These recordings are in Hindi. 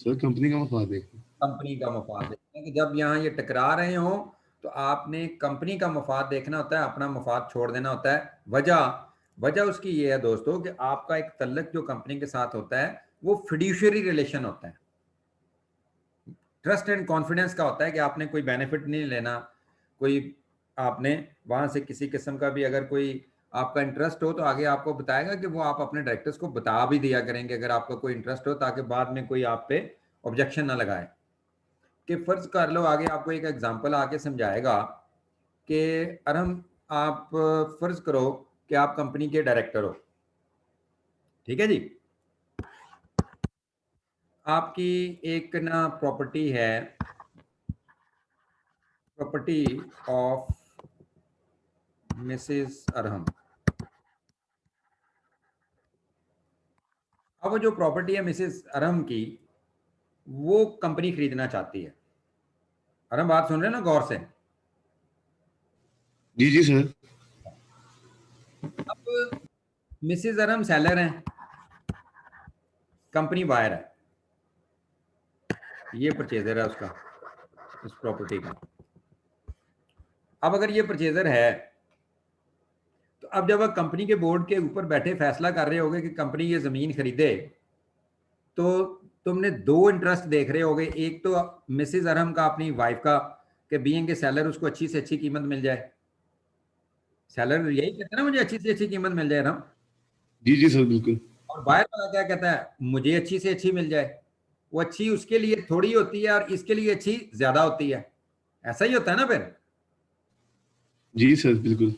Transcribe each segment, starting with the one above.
सर कंपनी का मफाद देखना। कंपनी का मफाद देखना है कि जब यहाँ ये टकरा रहे हो तो आपने कंपनी का मफाद देखना होता है, अपना मफाद छोड़ देना होता है। वजह वजह उसकी ये है दोस्तों कि आपका एक तल्लक जो कंपनी के साथ होता है वो फिड्यूशियरी रिलेशन होता है, ट्रस्ट एंड कॉन्फिडेंस का होता है कि आपने कोई बेनिफिट नहीं लेना, कोई आपने वहां से किसी किस्म का भी अगर कोई आपका इंटरेस्ट हो तो आगे आपको बताएगा कि वो आप अपने डायरेक्टर्स को बता भी दिया करेंगे अगर आपका कोई इंटरेस्ट हो, ताकि बाद में कोई आप पे ऑब्जेक्शन ना लगाए। कि फर्ज कर लो, आगे आपको एक एग्जांपल आके समझाएगा कि अरहम आप फर्ज करो कि आप कंपनी के डायरेक्टर हो, ठीक है जी। आपकी एक ना प्रॉपर्टी है, प्रॉपर्टी ऑफ मिसेस अरहम। अब वो जो प्रॉपर्टी है मिसेस अरहम की, वो कंपनी खरीदना चाहती है। अरहम बात सुन रहे हैं ना गौर से? जी जी सर। अब मिसेस अरहम सेलर हैं, कंपनी बायर है, ये परचेजर है उसका, उस प्रॉपर्टी का। अब अगर ये परचेजर है तो अब जब आप कंपनी के बोर्ड के ऊपर बैठे फैसला कर रहे होगे कि कंपनी ये जमीन खरीदे, तो तुमने दो इंटरेस्ट देख रहे होगे। एक तो मिसेस अरहम का, अपनी वाइफ का, कि बीइंग के सेलर उसको अच्छी से अच्छी कीमत मिल जाए। सेलर यही कहता है ना, मुझे अच्छी से अच्छी कीमत मिल जाए ना। जी जी सर बिल्कुल। और बायर वाला क्या कहता है, मुझे अच्छी से अच्छी मिल जाए। वो अच्छी उसके लिए थोड़ी होती है और इसके लिए अच्छी ज्यादा होती है, ऐसा ही होता है ना फिर। जी सर बिल्कुल।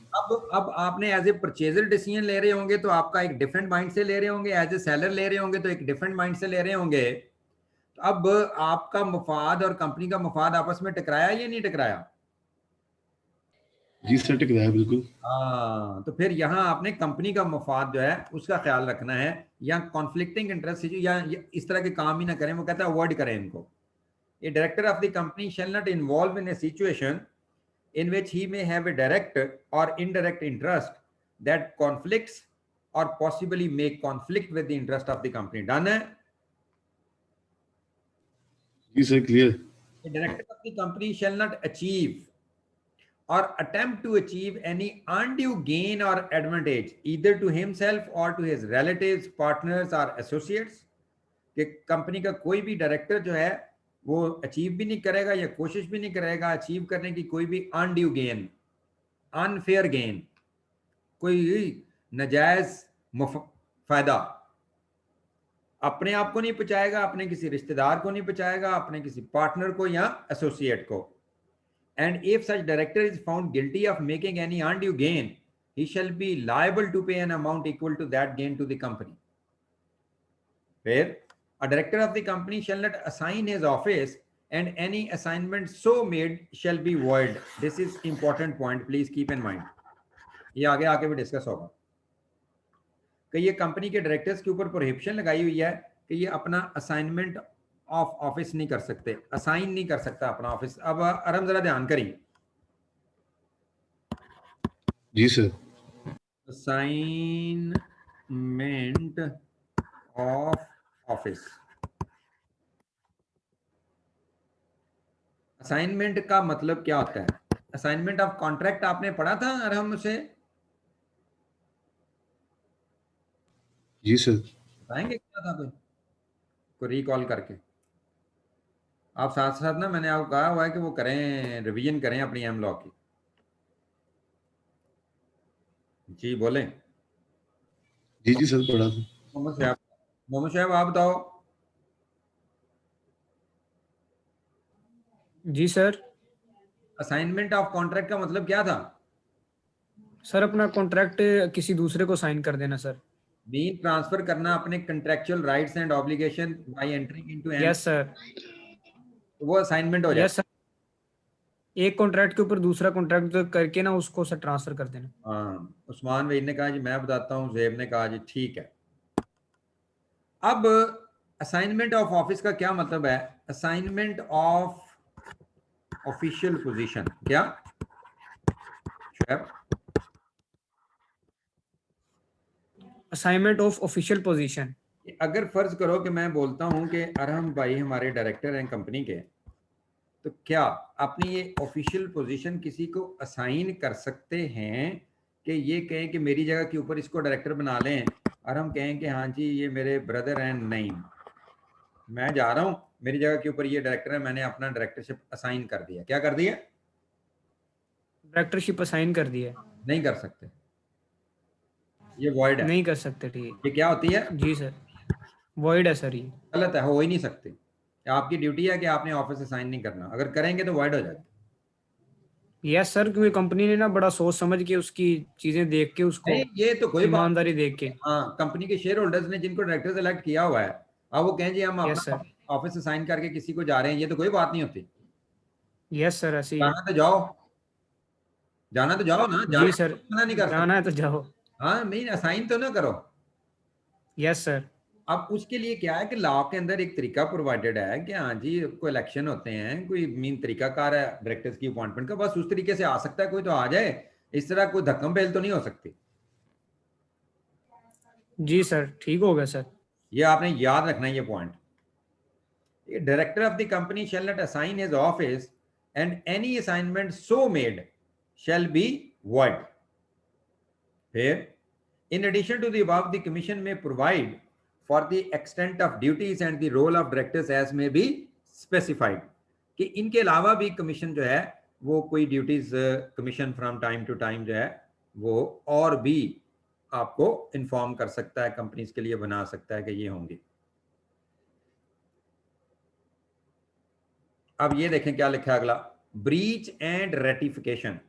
अब आपने एज ए परचेजर डिसीजन ले रहे होंगे तो आपका एक डिफरेंट माइंड से ले रहे होंगे, एज ए सेलर ले रहे होंगे तो एक डिफरेंट माइंड से ले रहे होंगे। तो अब आपका मफाद और कंपनी का मफाद आपस में टकराया या नहीं टकराया? जी सर टकराया बिल्कुल। हाँ, तो फिर यहाँ आपने कंपनी का मफाद जो है उसका ख्याल रखना है, या कॉन्फ्लिक्टिंग इंटरेस्ट या इस तरह के काम ही ना करें। वो कहता है अवॉइड करें इनको। ए director of the company shall not involve in A situation in which he may have a direct or indirect interest that conflicts or possibly may conflict with the interest of the company. Done है? जी sir clear. A director of the company shall not achieve or attempt to achieve any undue gain or advantage either to himself or to his relatives, partners or associates. कि कंपनी का कोई भी डायरेक्टर जो है वो अचीव भी नहीं करेगा या कोशिश भी नहीं करेगा अचीव करने की कोई भी अनड्यू गेन, अनफेयर गेन, कोई नजायज फायदा अपने आप को नहीं पहुंचाएगा, अपने किसी रिश्तेदार को नहीं पहुंचाएगा, अपने किसी पार्टनर को या एसोसिएट को। And if such director is found guilty of making any undue gain, he shall be liable to pay an amount equal to that gain to the company. फिर a director of the company shall not assign his office and any assignment so made shall be void. This is important point, please keep in mind. ये आगे आके भी डिस्कस होगा कि ये कंपनी के डायरेक्टर्स के ऊपर प्रोहिबिशन लगाई हुई है कि ये अपना असाइनमेंट ऑफ ऑफिस नहीं कर सकते, असाइन नहीं कर सकता अपना ऑफिस। अब अरम जरा ध्यान करिए, जी sir. Assignment of office, assignment का मतलब क्या होता है? असाइनमेंट ऑफ कॉन्ट्रैक्ट आपने पढ़ा था अरहम से? जी सर। बताएंगे क्या था को रिकॉल करके? आप साथ साथ ना, मैंने आपको कहा हुआ है कि वो करें, रिवीजन करें अपनी एम लॉ की। जी बोलें। जी जी सर पढ़ा था। मोहम्मद शहब, मोहम्मद शहब आप बताओ। जी सर। असाइनमेंट ऑफ कॉन्ट्रैक्ट का मतलब क्या था? सर अपना कॉन्ट्रैक्ट किसी दूसरे को साइन कर देना सर। मीन ट्रांसफर करना अपने contractual rights and obligation by entering into um, yes sir. वो असाइनमेंट हो जाए। यस सर, एक कॉन्ट्रैक्ट के ऊपर दूसरा कॉन्ट्रैक्ट करके ना उसको सर ट्रांसफर कर देना। हाँ, उस्मान भाई ने कहा जी मैं बताता हूँ, जेब ने कहा जी ठीक है। अब असाइनमेंट ऑफ ऑफिस का क्या मतलब है? असाइनमेंट ऑफ ऑफिशियल पोजीशन, क्या Shoaib? Assignment of official position. अगर फर्ज करो कि मैं बोलता हूं कि अरहम भाई हमारे डायरेक्टर हैं कंपनी के, तो क्या अपनी ये ऑफिशियल पोजीशन किसी को असाइन कर सकते हैं कि ये कहें कि मेरी जगह के ऊपर इसको डायरेक्टर बना लें, और हम कहें कि हाँ जी ये मेरे ब्रदर हैं? नहीं, मैं जा रहा हूं, मेरी जगह के ऊपर ये डायरेक्टर है, मैंने अपना डायरेक्टरशिप असाइन कर दिया। क्या कर दिया? डायरेक्टरशिप असाइन कर दिया है। नहीं कर सकते, ये वॉइड है। नहीं कर सकते, ठीक ये क्या होती है? है जी सर, वॉइड है सर ये। गलत है, हो ही नहीं सकती। आपकी ड्यूटी है कि आपने ऑफिस असाइन नहीं करना, अगर करेंगे तो वॉइड हो जाएगा। यस सर, क्योंकि कंपनी ने ना बड़ा सोच समझ के उसकी चीजें देख के, उसको नहीं ये तो कोई बात ईमानदारी नहीं। देख के। हाँ, कंपनी के शेयर होल्डर्स ने जिनको डायरेक्टर सेलेक्ट किया हुआ है, अब वो कहें जी हम यस अपना सर, ऑफिस असाइन करके किसी को जा रहे हैं, ये तो कोई बात नहीं होती। यस सर, ऐसे ही है। जाना तो जाओ, जाना तो जाओ ना, जी जाने सर, को मना नहीं कर जाना है सकते। तो जाओ। हाँ, नहीं असाइन तो ना करो। Yes sir. अब उसके लिए क्या है कि लॉ के अंदर एक तरीका प्रोवाइडेड है कि हाँ जी कोई इलेक्शन होते हैं, कोई मीन तरीकाकार है डायरेक्टर्स की अपॉइंटमेंट का, बस उस तरीके से आ सकता है, कोई तो आ जाए। इस तरह कोई धक्कम बेल तो नहीं हो सकती। जी सर, ठीक हो गया सर। ये आपने याद रखना है ये point. Director of the company shall not assign his office and any assignment so made shall be void. Here, in addition to the above, the commission may provide for the extent of duties and the role of directors as may be specified. कि इनके अलावा भी कमीशन जो है वो कोई duties commission from time to time जो है वो और भी आपको इन्फॉर्म कर सकता है, कंपनीज के लिए बना सकता है कि ये होंगी। अब ये देखें क्या लिखा है अगला, ब्रीच एंड रेटिफिकेशन।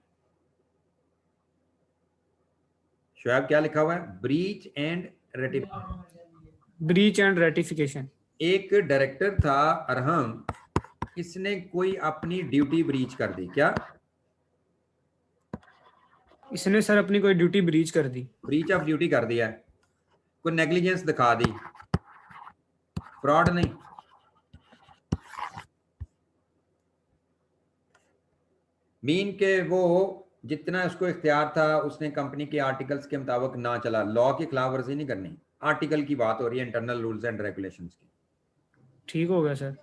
शुएब क्या लिखा हुआ है? Breach and ratification. Breach and ratification. एक डायरेक्टर था अरहम, इसने कोई अपनी ड्यूटी ब्रीच कर दी। क्या? इसने सर अपनी कोई ड्यूटी ब्रीच कर दी। ब्रीच ऑफ ड्यूटी कर दिया है, कोई नेग्लिजेंस दिखा दी, फ्रॉड नहीं, मीन के वो जितना उसको इख्तियार था उसने कंपनी के आर्टिकल्स के मुताबिक ना चला, लॉ की खिलाफ वर्जी नहीं करनी। आर्टिकल की बात हो रही है, इंटरनल रूल्स एंड रेगुलेशंस की। ठीक हो गया सर।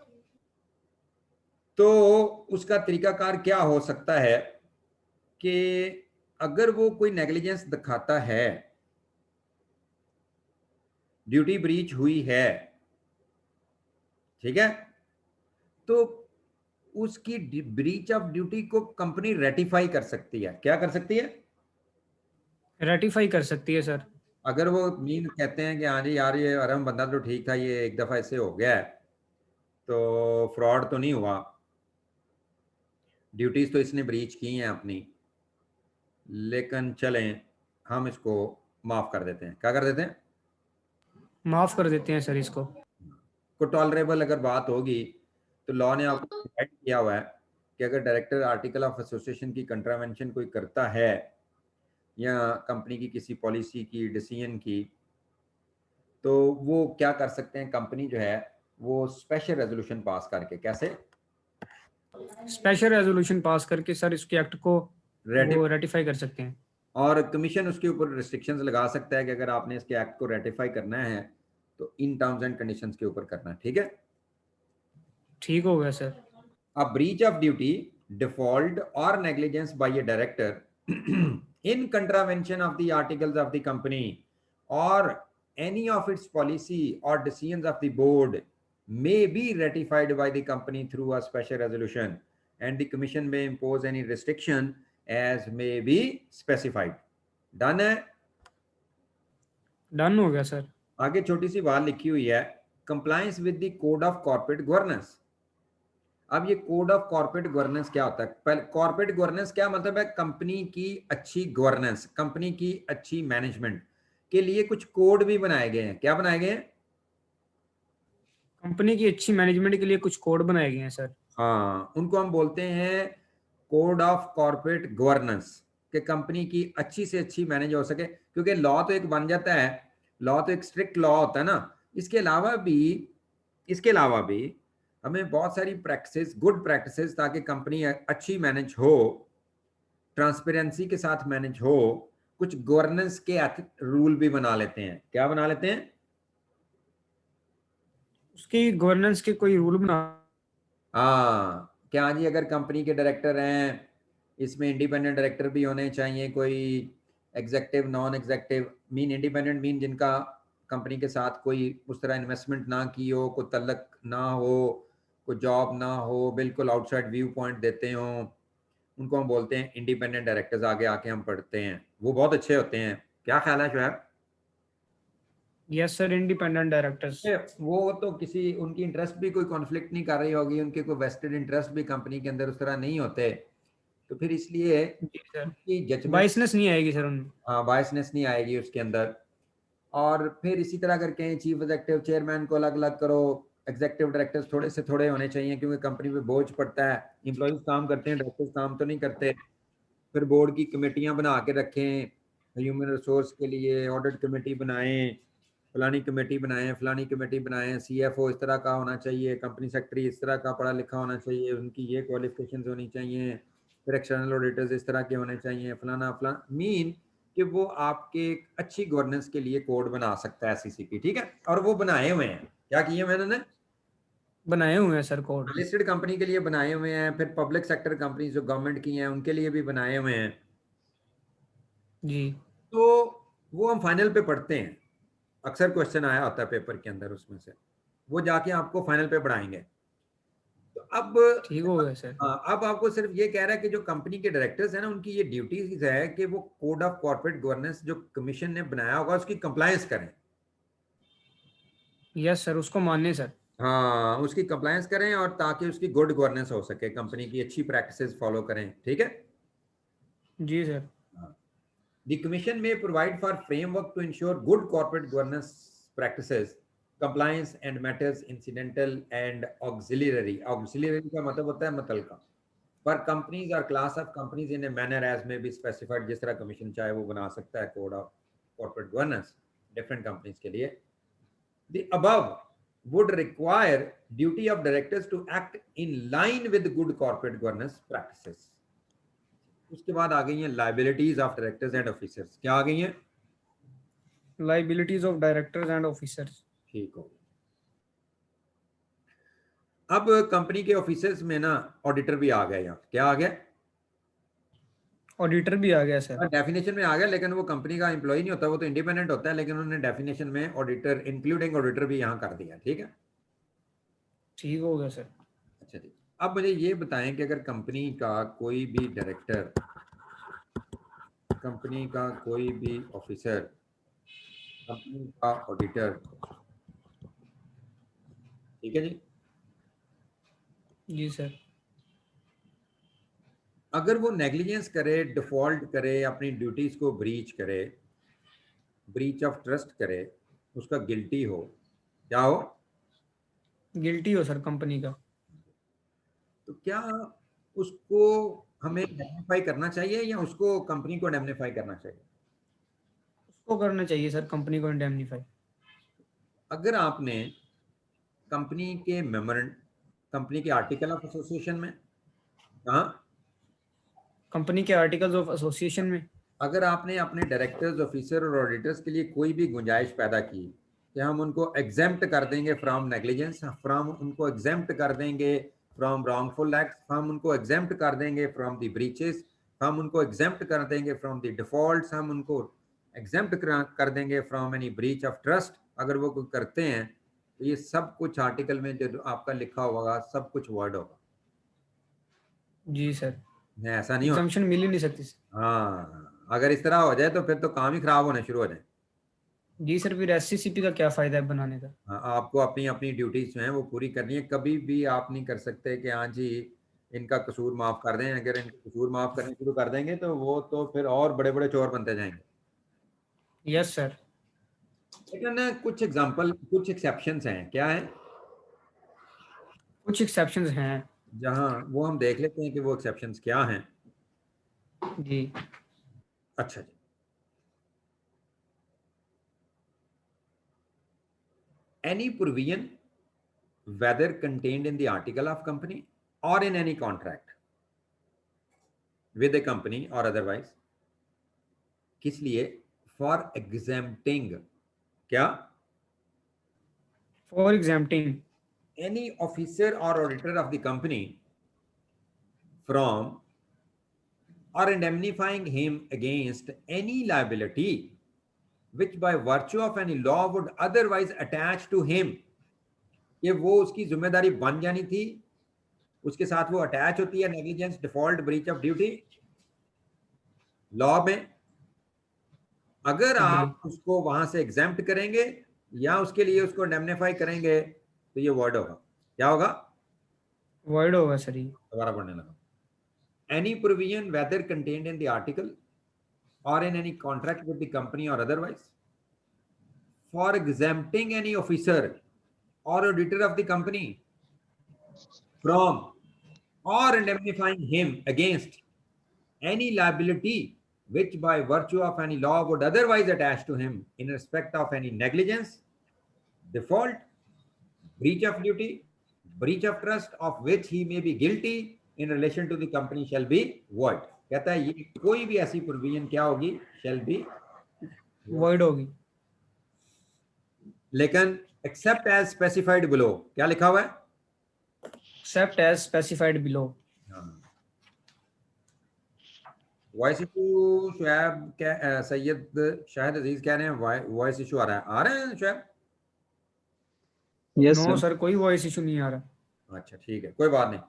तो उसका तरीकाकार क्या हो सकता है कि अगर वो कोई नेग्लिजेंस दिखाता है, ड्यूटी ब्रीच हुई है, ठीक है, तो उसकी ब्रीच ऑफ ड्यूटी को कंपनी रेटिफाई कर सकती है। क्या कर सकती है? रेटिफाई कर सकती है सर। अगर वो मीन कहते हैं कि हाँ जी यार ये अरहम बंदा तो ठीक था, ये एक दफा ऐसे हो गया है, तो फ्रॉड तो नहीं हुआ, ड्यूटीज तो इसने ब्रीच की हैं अपनी, लेकिन चलें हम इसको माफ कर देते हैं। क्या कर देते हैं? माफ कर देते हैं सर इसको। को टॉलरेबल अगर बात होगी तो लॉ ने आपको प्रोवाइड किया हुआ है कि अगर डायरेक्टर आर्टिकल ऑफ एसोसिएशन की कंट्रावेंशन कोई करता है या कंपनी की किसी पॉलिसी की, डिसीजन की, तो वो क्या कर सकते हैं, कंपनी जो है वो स्पेशल रेजोल्यूशन पास करके, कैसे स्पेशल रेजोल्यूशन पास करके सर इसके एक्ट को वो रेटिफाई, रेटिफाई कर सकते हैं। और कमीशन उसके ऊपर रिस्ट्रिक्शंस लगा सकता है कि अगर आपने इसके एक्ट को रेटिफाई करना है तो इन टर्म्स एंड कंडीशंस के ऊपर करना है। ठीक है, ठीक हो गया sir. a breach of duty, default or negligence by a director in contravention of the articles of the company or any of its policy or decisions of the board may be ratified by the company through a special resolution, and the commission may impose any restriction as may be specified. Done है? डन हो गया सर। आगे छोटी सी बात लिखी हुई है, compliance with the code of corporate governance. अब ये कोड ऑफ कॉर्पोरेट गवर्नेंस क्या होता है? पहले कॉर्पोरेट गवर्नेंस क्या मतलब है? कंपनी की अच्छी गवर्नेंस, कंपनी की अच्छी मैनेजमेंट के लिए कुछ कोड भी बनाए गए हैं। क्या बनाए गए हैं? कंपनी की अच्छी मैनेजमेंट के लिए कुछ कोड बनाए गए हैं सर। हाँ, उनको हम बोलते हैं कोड ऑफ कॉर्पोरेट गवर्नेंस, कि कंपनी की अच्छी से अच्छी मैनेज हो सके, क्योंकि लॉ तो एक बन जाता है, लॉ तो एक स्ट्रिक्ट लॉ होता है ना, इसके अलावा भी हमें बहुत सारी प्रैक्टिसेस, गुड प्रैक्टिसेस, ताकि कंपनी अच्छी मैनेज हो, ट्रांसपेरेंसी के साथ मैनेज हो, कुछ गवर्नेंस के रूल भी बना लेते हैं। क्या बना लेते हैं? उसकी गवर्नेंस के कोई रूल बना। हाँ, क्या जी, अगर कंपनी के डायरेक्टर हैं, इसमें इंडिपेंडेंट डायरेक्टर भी होने चाहिए, कोई executive, non executive. Mean independent mean जिनका कंपनी के साथ कोई उस तरह इन्वेस्टमेंट ना की हो, कोई तल्लक ना हो, कोई जॉब ना हो, बिल्कुल आउटसाइड व्यू पॉइंट देते हों, उनको हम बोलते हैं इंडिपेंडेंट डायरेक्टर्स। आगे आके हम पढ़ते हैं, वो बहुत अच्छे होते हैं। क्या ख्याल है Shoaib? Yes sir, independent directors. वो तो किसी उनकी इंटरेस्ट भी कोई कॉन्फ्लिक्ट नहीं कर रही होगी, उनके कोई वेस्टेड इंटरेस्ट भी कंपनी के अंदर उस तरह नहीं होते, तो फिर इसलिए जी सर, उनकी जजमेंट, बाइसनेस नहीं आएगी सर उनमें। हाँ, बायसनेस नहीं आएगी उसके अंदर। और फिर इसी तरह अगर कहें चीफ एग्जेक्टिव चेयरमैन को अलग अलग करो, एग्जेक्टिव डायरेक्टर्स थोड़े से थोड़े होने चाहिए, क्योंकि कंपनी पे बोझ पड़ता है। इंप्लॉइज काम करते हैं, डायरेक्टर्स काम तो नहीं करते। फिर बोर्ड की कमेटियां बना के रखें, ह्यूमन रिसोर्स के लिए ऑडिट कमेटी बनाएं, फलानी कमेटी बनाएं, फलानी कमेटी बनाएं, सीएफओ इस तरह का होना चाहिए, कंपनी सेक्रेटरी इस तरह का पढ़ा लिखा होना चाहिए, उनकी ये क्वालिफिकेशंस होनी चाहिए, फिर एक्सटर्नल ऑडिटर्स इस तरह के होने चाहिए, फलाना फलाना। मीन कि वो आपके एक अच्छी गवर्नेंस के लिए कोड बना सकता है सीसीपी, ठीक है। और वो बनाए हुए हैं, क्या किए हुए इन्होंने? बनाए हुए हैं सर कोड। लिस्टेड कंपनी के लिए बनाए हुए हैं, फिर पब्लिक सेक्टर कंपनी जो गवर्नमेंट की हैं उनके लिए भी बनाए हुए हैं। जी तो वो हम फाइनल पे पढ़ते हैं, अक्सर क्वेश्चन आया होता है पेपर के अंदर, उसमें से वो जाके आपको फाइनल पे पढ़ाएंगे। तो अब ठीक हो गया सर। हाँ, अब आपको सिर्फ ये कह रहा है कि जो कंपनी के डायरेक्टर्स हैं ना, उनकी ये ड्यूटीज है कि वो कोड ऑफ कॉर्पोरेट गवर्नेंस जो कमीशन ने बनाया होगा उसकी कंप्लायंस करें। यस सर, उसको मानने सर। हाँ, उसकी कंप्लायंस करें, और ताकि उसकी गुड गवर्नेंस हो सके, कंपनी की अच्छी प्रैक्टिसेस फॉलो करें, ठीक है। जी sir. The commission may provide for framework to ensure good corporate governance practices, compliance and matters incidental and auxiliary. Auxiliary का मतलब होता है मुतलका। For companies or class of companies in a manner as may be specified, जिस तरह कमीशन चाहे वो बना सकता है code of corporate governance different companies के लिए। The above would require duty of directors to act in line with good corporate governance practices. उसके बाद आ गई हैं liabilities of directors and officers. क्या आ गई हैं? Liabilities of directors and officers. ठीक हो। अब कंपनी के ऑफिसर्स में ना ऑडिटर भी आ गए। यहाँ क्या आ गया? ऑडिटर भी आ गया सर। डेफिनेशन में आ गया, लेकिन वो कंपनी का एम्प्लॉय नहीं होता, वो तो इंडिपेंडेंट होता है, लेकिन उन्होंने डेफिनेशन में ऑडिटर इंक्लूडिंग ऑडिटर भी यहाँ कर दिया, ठीक है। ठीक हो गया सर। अच्छा जी, अब मुझे ये बताएं कि अगर कंपनी का कोई भी डायरेक्टर, कंपनी का कोई भी ऑफिसर, कंपनी का ऑडिटर, ठीक है जी, जी सर। अगर वो नेग्लिजेंस करे, डिफॉल्ट करे, अपनी ड्यूटीज को ब्रीच करे, ब्रीच ऑफ ट्रस्ट करे, उसका गिल्टी हो, क्या हो? गिल्टी हो सर कंपनी का। तो क्या उसको हमें इंडेमनिफाई करना चाहिए या उसको कंपनी को इंडेमनिफाई करना चाहिए? उसको करना चाहिए सर, कंपनी को इंडेमनीफाई। अगर आपने कंपनी के मेमोरेंड, कंपनी के आर्टिकल ऑफ एसोसिएशन में, हाँ, कंपनी के आर्टिकल्स ऑफ एसोसिएशन में अगर आपने अपने डायरेक्टर्स, ऑफिसर और ऑडिटर्स के लिए कोई भी गुंजाइश पैदा की कि हम उनको एग्जेम्प्ट कर देंगे फ्रॉम नेग्लिजेंस, फ्रॉम उनको एग्जेम्प्ट कर देंगे फ्रॉम रॉन्गफुल एक्ट, हम उनको एग्जेम्प्ट कर देंगे फ्रॉम द ब्रीचेस, हम उनको एग्जेम्प्ट कर देंगे फ्रॉम द डिफॉल्ट्स, हम उनको एग्जेम्प्ट कर देंगे from any breach of trust, अगर वो कोई करते हैं, तो ये सब कुछ आर्टिकल में जो आपका लिखा होगा सब कुछ वर्ड होगा। जी सर, ऐसा नहीं होता। एग्जम्पशन मिल ही नहीं सकती। हाँ, अगर इस तरह हो जाए तो फिर तो काम ही खराब होने शुरू हो जाए। जी सर, फिर एससीसीपी का क्या फायदा है बनाने का। हाँ, आपको अपनी अपनी ड्यूटीज जो हैं वो पूरी करनी है। कभी भी आप नहीं कर सकते कि हाँ जी इनका कसूर माफ कर दें। अगर इनका कसूर माफ करने शुरू कर देंगे तो वो तो फिर और बड़े बड़े चोर बनते जाएंगे। Yes sir. लेकिन कुछ एग्जांपल, कुछ एक्सेप्शंस हैं। क्या है? कुछ एक्सेप्शंस हैं। जहाँ वो हम देख लेते हैं कि वो एक्सेप्शंस क्या हैं। जी अच्छा जी, any provision whether contained in the article of company or in any contract with a company or otherwise, किस लिए? फॉर एग्जेम्प्टिंग, क्या? For exempting any officer or auditor of the company from or indemnifying him against any liability which by virtue of any law would otherwise attach to him, कि वो उसकी जिम्मेदारी बन जानी थी, उसके साथ वो अटैच होती है negligence, default, breach of duty law में। अगर आप उसको वहां से एग्जेम्प्ट करेंगे या उसके लिए उसको इंडेमनिफाई करेंगे तो ये वर्ड होगा, क्या होगा? वर्ड होगा सर ये। दोबारा पढ़ने लगा। Any provision whether contained in the article or in any contract with the company or otherwise for exempting any officer or auditor of the company from or indemnifying him against any liability which by virtue of any law would otherwise attach to him in respect of any negligence, default, breach of duty, breach of trust of which he may be guilty in relation to the company shall be void। कहता है ये कोई भी ऐसी प्रोविजन क्या होगी? shall be void होगी। लेकिन except as specified below, क्या लिखा हुआ है? except as specified below। Voice issue Shoaib Syed Shahid Aziz कह रहे हैं वॉइस इशू आ रहा है शुएब? यस नो सर, कोई वॉइस इशू नहीं आ रहा। अच्छा ठीक है, कोई बात नहीं,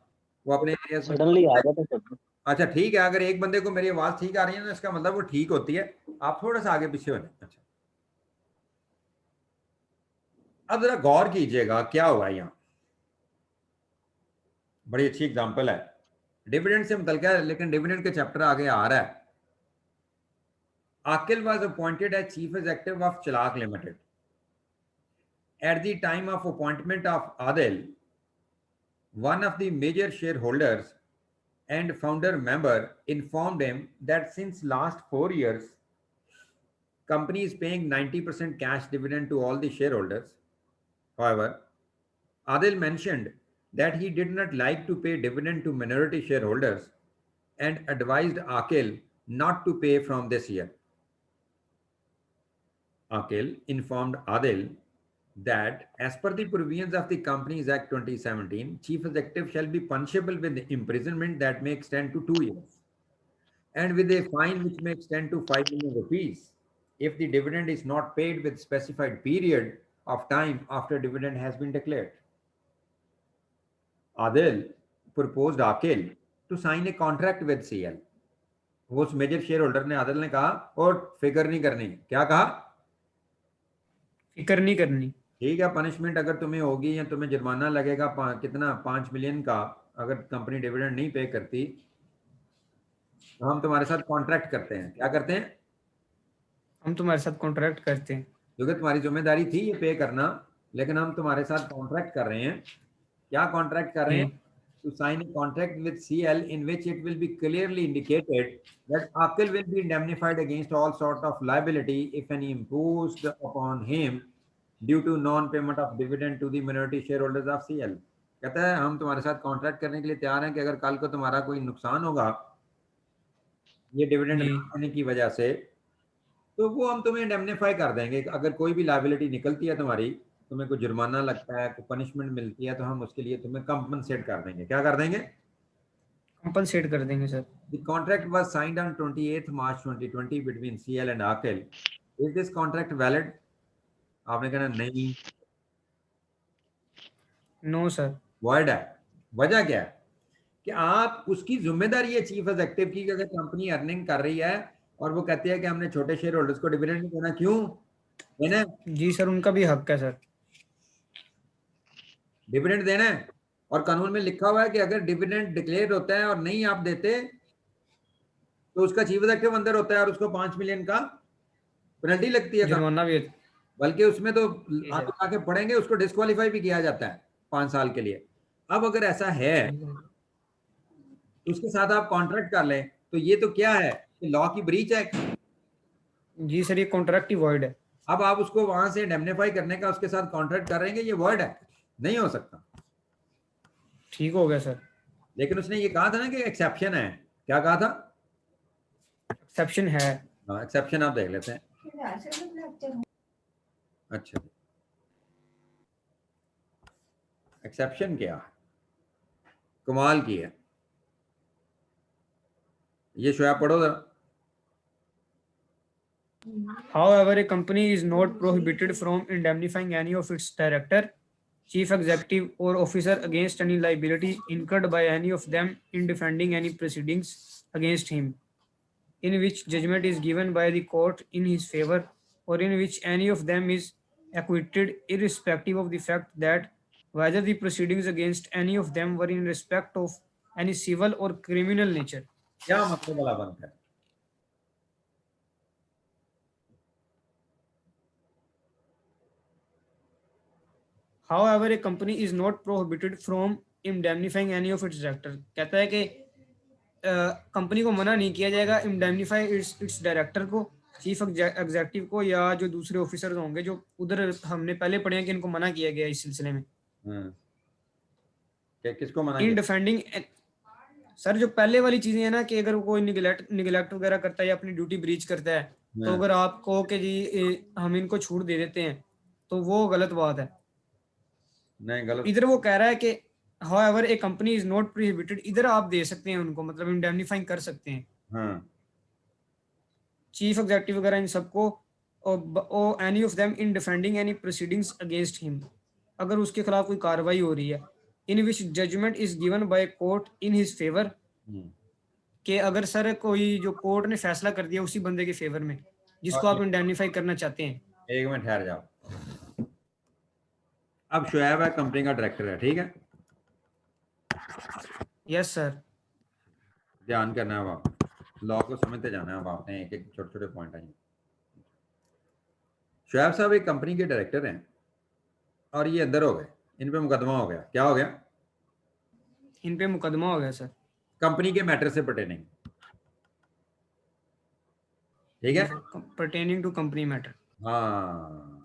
वो अपने सडनली आ गया था सर। अच्छा ठीक है, अगर एक बंदे को मेरी आवाज ठीक आ रही है ना इसका मतलब वो ठीक होती है, आप थोड़ा सा आगे पीछे होने। अच्छा अब जरा गौर कीजिएगा क्या हुआ है यहाँ, बड़ी अच्छी एग्जांपल है, डिविडेंड से मुतल्लिक़ है लेकिन डिविडेंड के चैप्टर आगे आ रहा है। Akil was appointed as chief executive of Chalak Limited. At the time of appointment of Adil, one of the major shareholders and founder member informed him that since last 4 years, company is paying 90% cash dividend to all the shareholders. However, Adil mentioned that he did not like to pay dividend to minority shareholders and advised Akil not to pay from this year. Akil informed Adil that as per the provisions of the Companies Act 2017, chief executive shall be punishable with imprisonment that may extend to 2 years and with a fine which may extend to 5 million rupees if the dividend is not paid with specified period of time after dividend has been declared. Adil proposed Akil to sign a contract with CL. वो उस मेजर शेयर होल्डर ने आदिल ने कहा और फिकर नहीं करनी, क्या कहा? फिकर नहीं करनी। ठीक है, पनिशमेंट अगर तुम्हें होगी या तुम्हें जुर्माना लगेगा कितना 5 मिलियन का, अगर कंपनी डिविडेंड नहीं पे करती तो हम तुम्हारे साथ कॉन्ट्रैक्ट करते हैं। क्या करते हैं? हम तुम्हारे साथ कॉन्ट्रैक्ट करते हैं, क्योंकि तुम्हारी जिम्मेदारी थी ये पे करना, लेकिन हम तुम्हारे साथ कॉन्ट्रैक्ट कर रहे हैं। क्या कॉन्ट्रैक्ट कर रहे हैं? To sign a contract with CL in which it will be clearly indicated that Akil will be indemnified against all sort of liability if any imposed upon him due to non-payment of dividend to the minority shareholders of CL। कहता है हम तुम्हारे साथ कॉन्ट्रैक्ट करने के लिए तैयार हैं कि अगर कल को तुम्हारा कोई नुकसान होगा ये डिविडेंड ना देने की वजह से तो वो हम तुम्हें इंडेमनिफाई कर देंगे। अगर कोई भी लायबिलिटी निकलती है तुम्हारी, तुम्हें कोई जुर्माना लगता है, कोई पनिशमेंट मिलती है तो हम उसके लिए तुम्हें कंपनसेट कर देंगे। क्या कर देंगे? कंपनसेट कर देंगे sir. The contract was signed on 28th March 2020 between CL and Akil. Is this contract valid? आपने कहना नहीं, नो सर, void है। वजह क्या है कि आप उसकी जिम्मेदारी है चीफ एग्जेक्टिव की, अगर कंपनी अर्निंग कर रही है और वो कहती है कि हमने छोटे शेयर होल्डर्स को डिविडेंड नहीं देना, क्यों देना? जी सर, उनका भी हक है सर, डिविडेंड देना है। और कानून में लिखा हुआ है कि अगर डिविडेंड डिक्लेयर होता है और नहीं आप देते तो उसका चीफ एग्जेक्टिव अंदर होता है और उसको 5 मिलियन का पेनल्टी लगती है, जुर्माना भी। बल्कि उसमें तो आप आके पढ़ेंगे उसको डिस्क्वालीफाई भी किया जाता है 5 साल के लिए। अब अगर ऐसा है तो उसके साथ आप कॉन्ट्रैक्ट कर लें तो ये तो क्या है कि लॉ की ब्रीच है। जी सर, ये कॉन्ट्रैक्ट ही वॉइड है। अब आप उसको वहां से इंडेमनिफाई करने का उसके साथ कॉन्ट्रैक्ट कर रहे हैं, ये वर्ड है, नहीं हो सकता। ठीक हो गया सर। लेकिन उसने ये कहा था ना कि एक्सेप्शन है। क्या कहा था? एक्सेप्शन है। एक्सेप्शन आप देख लेते हैं। अच्छा, एक्सेप्शन क्या है, कमाल की है। ये शोएब पढ़ो जरा। However, a company is not prohibited from indemnifying any of its director, chief executive, or officer against any liability incurred by any of them in defending any proceedings against him, in which judgment is given by the court in his favor, or in which any of them is acquitted, irrespective of the fact that whether the proceedings against any of them were in respect of any civil or criminal nature. क्या मतलब वाला बनता है? However, a company is not prohibited from indemnifying any of its director. कहता है कि कंपनी को मना नहीं किया जाएगा इंडेमनीफाई इट्स डायरेक्टर को, चीफ एग्जीक्यूटिव को, या जो दूसरे ऑफिसर्स होंगे जो उधर हमने पहले पढ़े हैं कि इनको मना किया गया इस सिलसिले में। किसको मना इन किया? डिफेंडिंग सर जो पहले वाली चीजें हैं ना कि अगर कोई निगलेक्ट वगैरह करता है या अपनी ड्यूटी ब्रीच करता है, तो अगर आप कहो कि जी हम इनको छूट दे देते हैं तो वो गलत बात है। नहीं गलत। इधर वो कह रहा है कि however a company is not prohibited, इधर आप दे सकते हैं उनको, मतलब इंडेमनीफाइंग कर सकते हैं। हाँ चीफ एग्जीक्यूटिव वगैरह इन सबको, और any of them in defending any proceedings against him, अगर उसके खिलाफ कोई कार्रवाई हो रही है, in which judgement is given by court in his favour, कि अगर सर कोई जो कोर्ट ने फैसला कर दिया उसी बंदे के फेवर में जिसको आप इंडेमनीफाई करना चाहते हैं। एक मिनट ठहर जाओ। अब शोएब है कंपनी का डायरेक्टर है, ठीक है? Yes sir. ध्यान करना है आप, लॉ को समझते जाना है अब आपने, एक एक छोटे छोटे पॉइंट आएंगे। शोएब साहब एक कंपनी के डायरेक्टर हैं और ये अंदर हो गए, इन पे मुकदमा हो गया। क्या हो गया? इन पे मुकदमा हो गया सर, कंपनी के मैटर से पर्टेनिंग, ठीक है? Pertaining to company matter. हाँ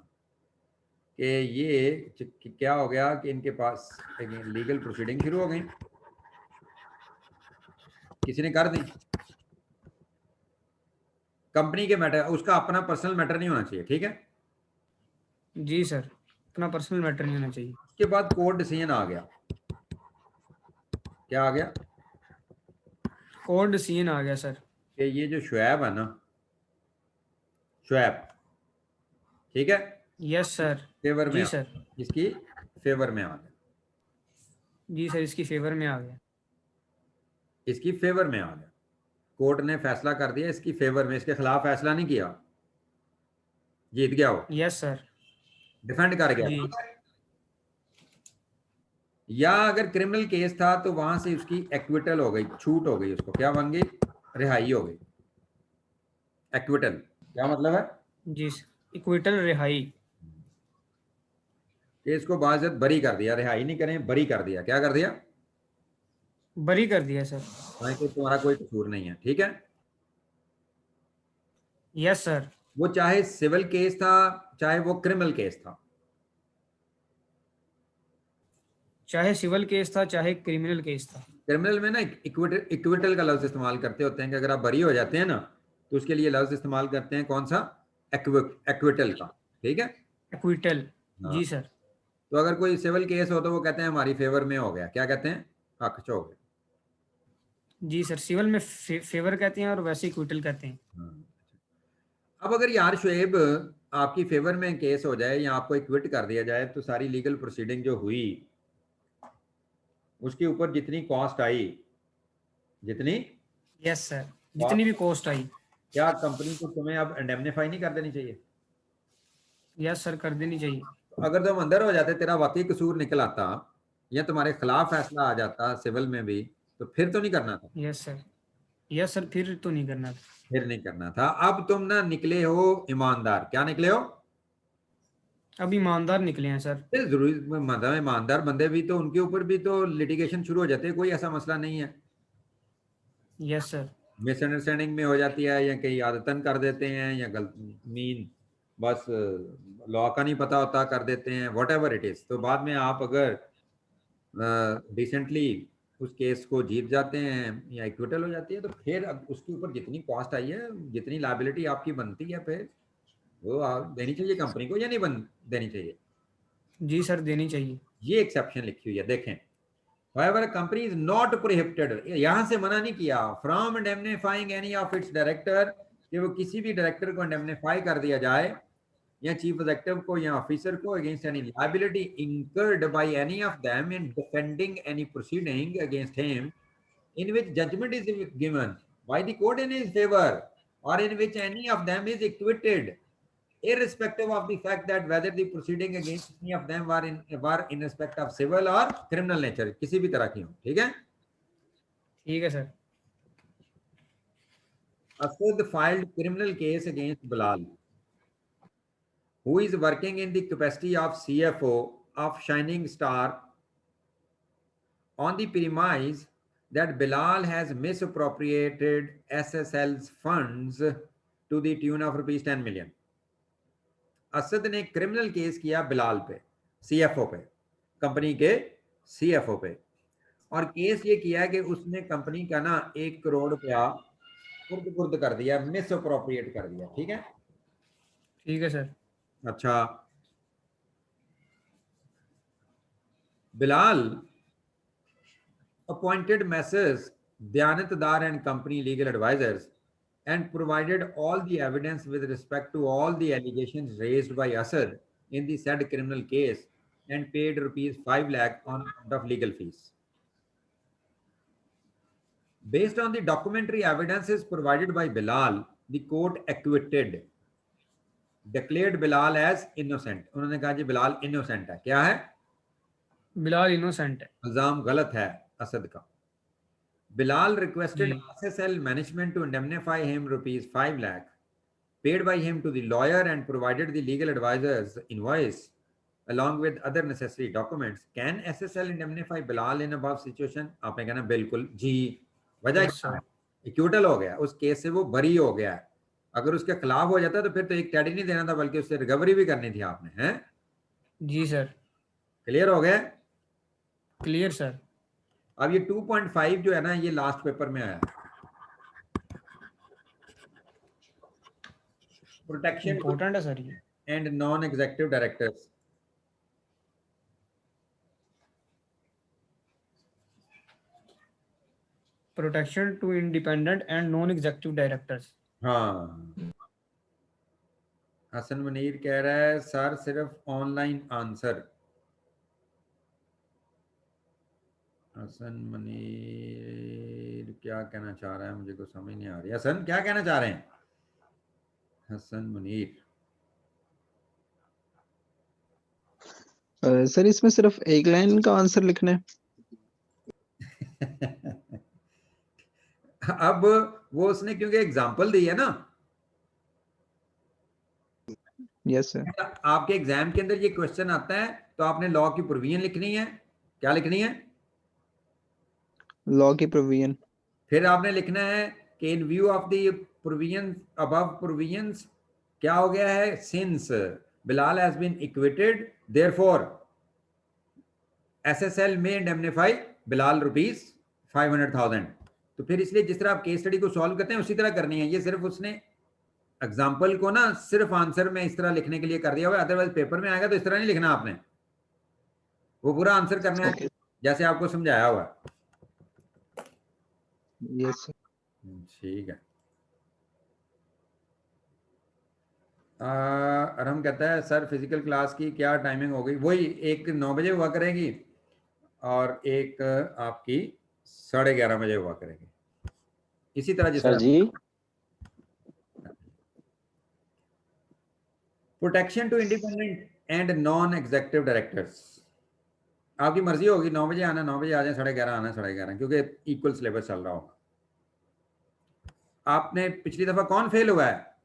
कि ये क्या हो गया कि इनके पास लीगल प्रोसीडिंग शुरू हो गई, किसी ने कर दी। कंपनी के मैटर, उसका अपना पर्सनल मैटर नहीं होना चाहिए, ठीक है? जी सर, अपना पर्सनल मैटर नहीं होना चाहिए। उसके बाद कोर्ट डिसीजन आ गया। क्या आ गया? कोर्ट डिसीजन आ गया सर कि ये जो शोएब है ना, शोएब, ठीक है, यस सर। फेवर में जी आ, सर। इसकी फेवर में आ गया। जी सर, इसकी फेवर में आ गया। इसकी फेवर में आ गया, कोर्ट ने फैसला कर दिया इसकी फेवर में, इसके खिलाफ फैसला नहीं किया, जीत गया वो, यस सर। डिफेंड कर गया। जी या अगर क्रिमिनल केस था तो वहां से उसकी एक्विटल हो गई, छूट हो गई, उसको क्या बन गई? रिहाई हो गई। एक्विटल क्या मतलब है? जी, इक्विटल रिहाई। केस को बाज़त बरी कर दिया, रिहाई नहीं करें, बरी कर दिया। क्या कर दिया? बरी कर दिया सर। हाँ, कि तुम्हारा कोई कसूर नहीं है, ठीक है? Yes sir. वो चाहे सिविल केस था चाहे वो क्रिमिनल केस था, चाहे सिविल केस था चाहे क्रिमिनल केस था। क्रिमिनल में ना इक्विटल का लफ्ज इस्तेमाल करते होते हैं कि अगर आप बरी हो जाते हैं ना तो उसके लिए लफ्ज इस्तेमाल करते हैं कौन सा? एक्विटल का, ठीक है? एक्विटल। हाँ। जी सर। तो अगर कोई सिविल केस हो तो वो कहते हैं हमारी फेवर में हो गया। क्या कहते हैं? हक हो गया। जी सर, सिविल में फेवर कहते हैं और वैसे इक्विटल कहते हैं। हाँ। अब अगर यार शोएब आपकी फेवर में केस हो जाए या आपको इक्विट कर दिया जाए तो सारी लीगल प्रोसीडिंग जो हुई उसके ऊपर जितनी कॉस्ट आई, जितनी, यस सर, जितनी भी कॉस्ट आई, क्या कंपनी को तुम्हें अब इंडेमनीफाई नहीं कर देनी चाहिए? यस सर, कर देनी चाहिए। अगर तुम अंदर हो जाते, तेरा वाकई कसूर निकल आता या तुम्हारे खिलाफ फैसला आ जाता सिविल में भी, तो फिर तो नहीं करना था। Yes sir. यस सर, फिर तो नहीं करना था। फिर नहीं करना था। अब तुम ना निकले हो ईमानदार। क्या निकले हो? अब ईमानदार निकले हैं सर। ये जरूरी मतलब ईमानदार बंदे भी तो उनके ऊपर भी तो लिटिगेशन शुरू हो जाते हैं, कोई ऐसा मसला नहीं है। Yes sir. मिसअंडरस्टैंडिंग में हो जाती है या कहीं आदतन कर देते हैं या गलत मीन बस लॉ का नहीं पता होता कर देते हैं, वॉट एवर इट इज। तो बाद में आप अगर डिसेंटली उस केस को जीत जाते हैं या इक्विटल हो जाती है तो फिर अब उसके ऊपर जितनी कॉस्ट आई है, जितनी लायबिलिटी आपकी बनती है, फिर वो आप देनी चाहिए कंपनी को या नहीं देनी चाहिए? जी सर, देनी चाहिए। ये एक्सेप्शन लिखी हुई है, देखें। However, a company is not prohibited, यहां से मना नहीं किया, from indemnifying any of its director, कि वो किसी भी डायरेक्टर को इंडेमनीफाई कर दिया जाए या चीफ एग्जीक्यूटिव को या ऑफिसर को against any liability incurred by any of them in defending any proceeding against him in which judgment is given by the court in his favor or in which any of them is acquitted, irrespective of the fact that whether the proceeding against any of them were in respect of civil or criminal nature, किसी भी तरह की हो, ठीक है। ठीक है sir. Asad filed criminal case against Bilal, who is working in the capacity of CFO of Shining Star, on the premise that Bilal has misappropriated SSL's funds to the tune of rupees 10 million. Asad ने क्रिमिनल केस किया बिलाल पे, सीएफओ पे, कंपनी के सीएफओ पे, और केस ये किया कि उसने कंपनी का ना 1 करोड़ रुपया कुर्द कर दिया, मिसअप्रोप्रिएट कर दिया, ठीक है। ठीक है सर। अच्छा, Bilal appointed Messrs. Dyanatdar and Company legal advisors and provided all the evidence with respect to all the allegations raised by Asad in the said criminal case and paid rupees 5 lakh on account of legal fees. Based on the documentary evidences provided by Bilal, the court acquitted, declared Bilal as innocent. उन्होंने कहा जी बिलाल innocent है। क्या है? बिलाल इनोसेंट है। इल्जाम गलत है असद का। Bilal requested ji. SSL management to indemnify him rupees 5 lakh, paid by him to the lawyer and provided the legal advisor's invoice along with other necessary documents. Can SSL indemnify Bilal in above situation? आपने कहना बिल्कुल जी। वजह क्या है? एक्यूटल हो गया, उस केस से वो बरी हो गया है। अगर उसके खिलाफ हो जाता तो फिर तो एक टेडी नहीं देना था, बल्कि उससे रिकवरी भी करनी थी आपने, हैं? जी सर। क्लियर हो गया? Clear sir. अब ये 2.5 जो है ना, ये लास्ट पेपर में आया, प्रोटेक्शन इंपॉर्टेंट है सर ये। And non executive directors. Protection to independent and non executive directors. हाँ, हसन मुनीर कह रहा है सर सिर्फ ऑनलाइन आंसर। हसन मुनीर क्या कहना चाह रहा है, मुझे को समझ नहीं आ रही। हसन क्या कहना चाह रहे हैं? हसन मुनीर सर इसमें सिर्फ एक लाइन का आंसर लिखना है। अब वो उसने क्योंकि एग्जांपल दी है ना। Yes sir. आपके एग्जाम के अंदर ये क्वेश्चन आता है तो आपने लॉ की प्रोविजन लिखनी है। क्या लिखनी है? लॉ की प्रोविजन। फिर आपने लिखना है कि in view of the provision above provisions क्या हो गया है, since Bilal has been acquitted therefore SSL में इंडेमनीफाई बिलाल रुपीस 500,000। तो फिर इसलिए जिस तरह आप केस स्टडी को सॉल्व करते हैं उसी तरह करनी है। ये सिर्फ उसने एग्जाम्पल को ना सिर्फ आंसर में इस तरह लिखने के लिए कर दिया हुआ है, अदरवाइज पेपर में आएगा तो इस तरह नहीं लिखना आपने, वो पूरा आंसर करना है जैसे आपको समझाया हुआ है। Yes sir. ठीक है। अरहम कहता है सर फिजिकल क्लास की क्या टाइमिंग हो गई? वही एक 9 बजे हुआ करेगी और एक आपकी 11:30 बजे हुआ करेगी, इसी तरह जिस sir ji protection to independent and non executive directors. आपकी मर्जी होगी 9 बजे आना 9 बजे आ जाए, 11:30 आना 11:30, क्योंकि इक्वल सिलेबस चल रहा होगा। आपने पिछली दफा कौन फेल हुआ है?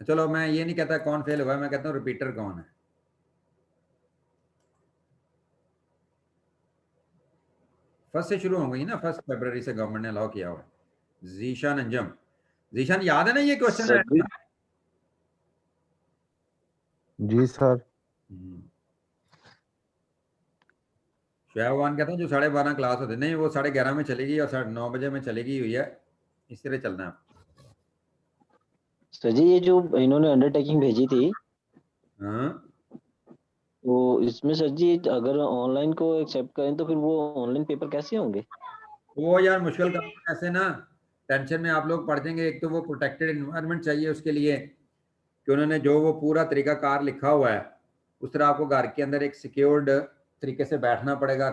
चलो मैं ये नहीं कहता कौन फेल हुआ है, मैं कहता हूँ रिपीटर कौन है। फर्स्ट से शुरू हो गई ना, 1 फरवरी से गवर्नमेंट ने अलाउ किया हुआ। जीशान अंजम, जीशान याद है ना ये क्वेश्चन है? जी सर। शहवान कहता हूँ जो 12:30 क्लास होती नहीं, वो 11:30 में चलेगी और 9:30 बजे में चलेगी हुई है, इस तरह चलना है। सर जी ये जो इन्होंने अंडरटेकिंग भेजी थी, हाँ तो इसमें सर जी अगर ऑनलाइन को एक्सेप्ट करें तो फिर वो ऑनलाइन पेपर कैसे होंगे? वो यार मुश्किल काम है, ऐसे ना टेंशन में आप लोग पड़ जाएंगे। एक तो वो प्रोटेक्टेड इन्वायरमेंट चाहिए उसके लिए कि उन्होंने जो वो पूरा तरीकाकार लिखा हुआ है उस तरह आपको घर के अंदर एक सिक्योर्ड तरीके से बैठना पड़ेगा,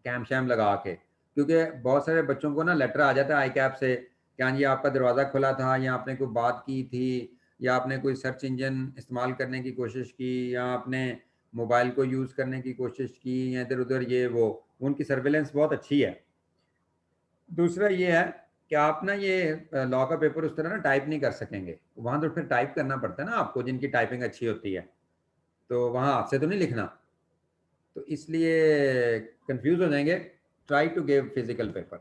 कैम शैम लगा के। क्योंकि बहुत सारे बच्चों को ना लेटर आ जाता है आई कैप से कि हाँ जी आपका दरवाज़ा खुला था, या आपने कोई बात की थी, या आपने कोई सर्च इंजन इस्तेमाल करने की कोशिश की, या आपने मोबाइल को यूज़ करने की कोशिश की, या इधर उधर ये वो। उनकी सर्विलेंस बहुत अच्छी है। दूसरा ये है कि आप ना ये लॉ का पेपर उस तरह ना टाइप नहीं कर सकेंगे, वहां तो फिर टाइप करना पड़ता है ना आपको, जिनकी टाइपिंग अच्छी होती है, तो वहां हाथ से तो नहीं लिखना, तो इसलिए कंफ्यूज हो जाएंगे। Try to give physical paper,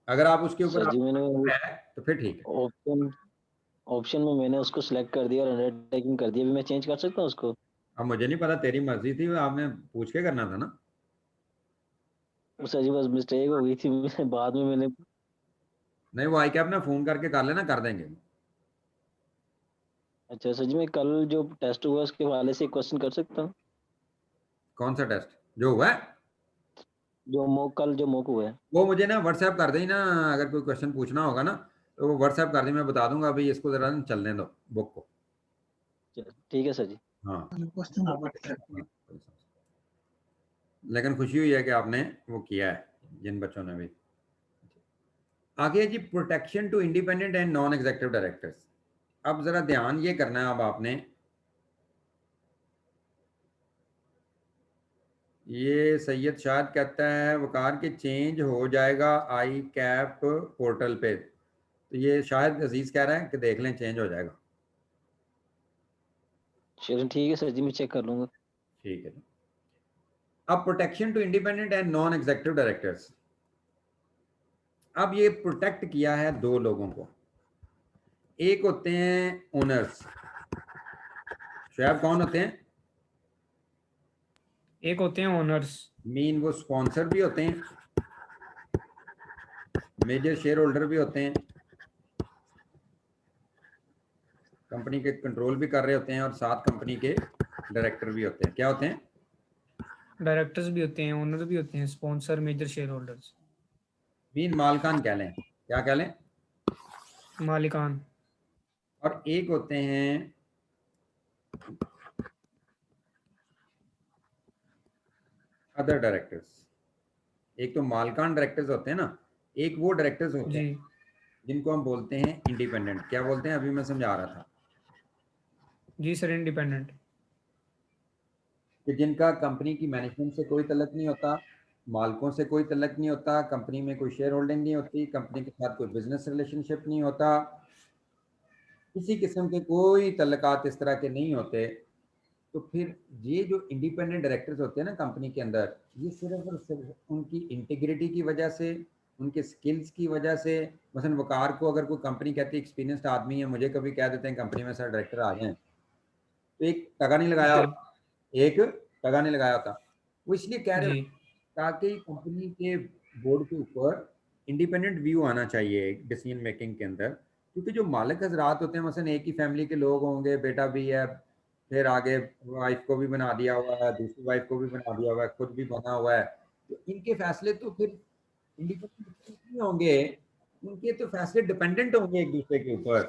अगर आप उसके ऊपर सर जी मैंने है तो फिर ठीक है। ऑप्शन ऑप्शन में मैंने उसको सिलेक्ट कर दिया और अंडरटेकिंग कर दिया, अभी मैं चेंज कर सकता हूँ उसको? अब मुझे नहीं पता, तेरी मर्जी थी, आपने पूछ के करना था ना। सर जी बस मिस्टेक हो गई थी बाद में मैंने। नहीं, वो आई कैप ना फोन करके कर लेना, कर देंगे। अच्छा सर जी, मैं कल जो टेस्ट हुआ उसके हवाले से एक क्वेश्चन कर सकता हूँ? कौन सा टेस्ट जो हुआ है? कल जो मॉक हुआ है। वो मुझे ना व्हाट्सएप कर देना, अगर कोई क्वेश्चन पूछना होगा ना तो वो व्हाट्सएप कर दे, मैं बता दूंगा। अभी इसको जरा चलने दो बुक को। ठीक है सर जी। हाँ, लेकिन खुशी हुई है कि आपने वो किया है, जिन बच्चों ने भी। आगे जी, protection to independent and non executive directors. अब जरा ध्यान ये करना है अब आपने, ये सैयद शायद कहता है वकार के चेंज हो जाएगा आई कैप पोर्टल पे, तो ये शायद अजीज कह रहा है कि देख लें चेंज हो जाएगा। चलो ठीक है सर जी, मैं चेक कर लूंगा। ठीक है। अब protection to independent and non executive directors, अब ये प्रोटेक्ट किया है दो लोगों को। एक होते हैं ओनर्स। शायद कौन होते हैं? एक होते हैं ओनर्स। मीन वो स्पॉन्सर भी होते हैं, मेजर शेयर होल्डर भी होते हैं, कंपनी के कंट्रोल भी कर रहे होते हैं, और साथ कंपनी के डायरेक्टर भी होते हैं। क्या होते हैं? डायरेक्टर्स भी होते हैं, ओनर भी होते हैं, sponsor, major share holders. Mean मालकान कह लें, क्या कह लें? मालिकान। और एक होते हैं अदर डायरेक्टर्स। एक तो मालकान डायरेक्टर्स होते हैं ना, एक वो डायरेक्टर्स होते जी हैं जिनको हम बोलते हैं इंडिपेंडेंट। क्या बोलते हैं? अभी मैं समझा रहा था जी सर, इंडिपेंडेंट। कि जिनका कंपनी की मैनेजमेंट से कोई तल्लक नहीं होता, मालकों से कोई तल्लक नहीं होता, कंपनी में कोई शेयर होल्डिंग नहीं होती, कंपनी के साथ कोई बिजनेस रिलेशनशिप नहीं होता, किसी किस्म के कोई तल्लकात इस तरह के नहीं होते। तो फिर ये जो इंडिपेंडेंट डायरेक्टर्स होते हैं ना कंपनी के अंदर, ये सिर्फ और सिर्फ उनकी इंटीग्रिटी की वजह से, उनके स्किल्स की वजह से। मसलन वकार को अगर कोई कंपनी कहती है एक्सपीरियंस्ड आदमी है, मुझे कभी कह देते हैं कंपनी में सर डायरेक्टर आ जाएं, तो एक टका नहीं लगाया जी होता, एक टका नहीं लगाया होता। वो इसलिए कह रहे जी। हैं ताकि कंपनी के बोर्ड के ऊपर इंडिपेंडेंट व्यू आना चाहिए डिसीजन मेकिंग के अंदर। क्योंकि जो मालिक हजरात होते हैं, मसलन एक ही फैमिली के लोग होंगे, बेटा भी है, फिर आगे वाइफ को भी बना दिया हुआ है, दूसरी वाइफ को भी बना दिया हुआ है, खुद भी बना हुआ है, तो इनके फैसले तो फिर इंडिपेंडेंट नहीं होंगे, उनके तो फैसले डिपेंडेंट होंगे एक दूसरे के ऊपर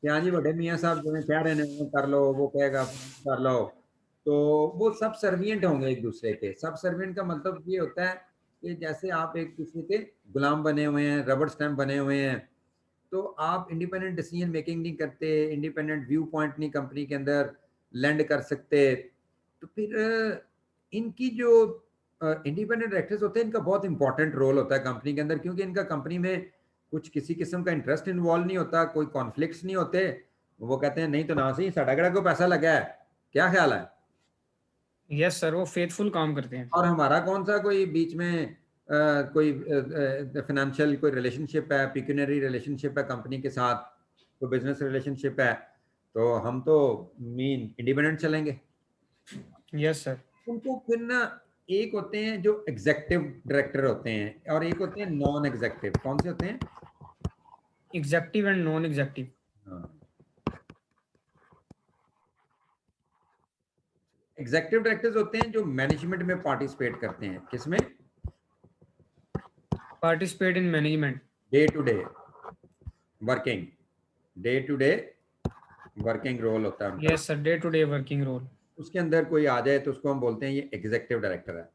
कि हाँ जी बड़े मियाँ साहब जो कह रहे हैं वो कर लो, वो कहेगा कर लो। तो वो सब सर्वियंट होंगे एक दूसरे के। सब सर्वियंट का मतलब ये होता है कि जैसे आप एक दूसरे के गुलाम बने हुए हैं, रबड़ स्टैम्प बने हुए हैं, तो आप इंडिपेंडेंट डिसीजन मेकिंग नहीं करते, इंडिपेंडेंट व्यू पॉइंट नहीं कंपनी के अंदर लैंड कर सकते। तो फिर इनकी जो इंडिपेंडेंट डायरेक्टर्स होते हैं, इनका बहुत इंपॉर्टेंट रोल होता है कंपनी के अंदर, क्योंकि इनका कंपनी में कुछ किसी किस्म का इंटरेस्ट इन्वॉल्व नहीं होता, कोई कॉन्फ्लिक्ट्स नहीं होते। वो कहते हैं नहीं तो ना सही, साढ़ा गड़ा को पैसा लगा है, क्या ख्याल है? यस सर, वो फेथफुल काम करते हैं। और हमारा कौन सा कोई बीच में कोई फाइनेंशियल कोई रिलेशनशिप है, पिक्यूनरी रिलेशनशिप है कंपनी के साथ, कोई बिजनेस रिलेशनशिप है, तो हम तो मीन इंडिपेंडेंट चलेंगे। Yes sir. उनको फिर ना एक होते हैं जो एग्जेक्टिव डायरेक्टर होते हैं, और एक होते हैं नॉन एग्जेक्टिव। कौन से होते हैं? Executive and non executive. हाँ। एग्जीक्यूटिव डायरेक्टर्स होते हैं जो मैनेजमेंट में पार्टिसिपेट करते हैं, किसमें? Participate in management. Day to day working, day to day working role होता है उनका। Yes sir, day to day working role. उसके अंदर कोई आ जाए तो उसको हम बोलते हैं ये एग्जीक्यूटिव डायरेक्टर है।